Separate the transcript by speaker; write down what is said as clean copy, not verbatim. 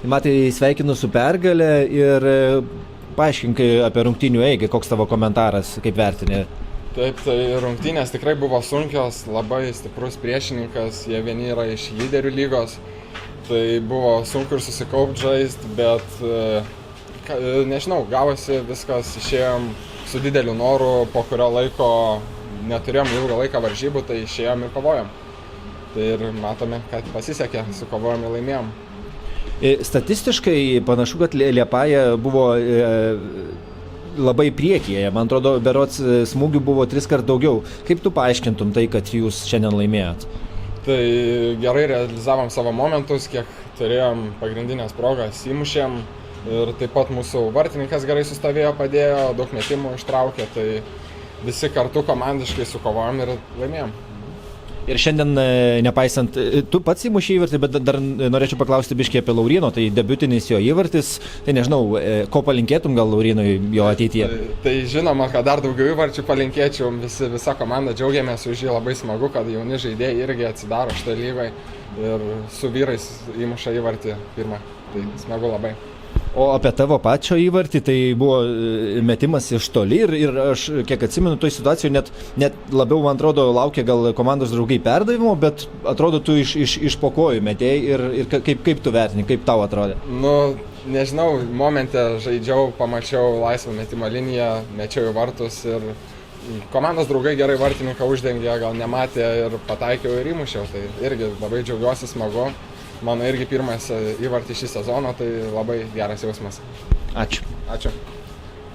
Speaker 1: Matai, sveikinu su pergalė ir paaiškink apie rungtynių eigą, koks tavo komentaras, kaip vertini.
Speaker 2: Taip, tai rungtynės tikrai buvo sunkios, labai stiprus priešininkas, jie vieni yra iš lyderių lygos, tai buvo sunku ir susikaupti žaisti, bet nežinau, gavosi viskas, išėjom su dideliu noru, po kurio laiko neturėjom ilgą laiką varžybų, tai išėjom ir kovojom. Tai ir matome, kad pasisekė, sukovojom ir laimėjom.
Speaker 1: Statistiškai panašu, kad Liepaja buvo labai priekyje, man atrodo, berods smūgių buvo 3 kart daugiau. Kaip tu paaiškintum tai, kad jūs šiandien laimėjot?
Speaker 2: Tai gerai realizavom savo momentus, kiek turėjom pagrindinės progas, įmušėm ir taip pat mūsų vartininkas gerai sustovėjo, padėjo, daug metimų ištraukė, tai visi kartu komandiškai sukovojom ir laimėjom.
Speaker 1: Ir šiandien, nepaisant, tu pats įmušė įvartį, bet dar norėčiau paklausti biškį apie Lauryno, tai debiutinis jo įvartis, tai nežinau, ko palinkėtum gal Laurynui jo ateityje?
Speaker 2: Tai žinoma, kad dar daugiau įvarčių palinkėčiau, visa komanda džiaugiamės už jį, labai smagu, kad jauni žaidėjai irgi atsidaro šitą lygą ir su vyrais įmuša įvartį pirmą, tai smagu labai.
Speaker 1: O apie tavo pačio įvartį, tai buvo metimas iš toli ir aš kiek atsimenu, toj situacijoje net labiau, man atrodo, laukia gal komandos draugai perdavimo, bet atrodo, tu iš po kojų metėjai ir kaip tu vertini, kaip tau atrodė?
Speaker 2: Nu, nežinau, momente žaidžiau, pamačiau laisvą metimo liniją, mečiau į vartus ir komandos draugai gerai vartininką uždengė, gal nematė ir pataikiau ir įmušiau, tai irgi labai džiaugiuosi, smagu. Mano irgi pirmas įvartis šį sezoną, tai labai geras jausmas.
Speaker 1: Ačiū.
Speaker 2: Ačiū.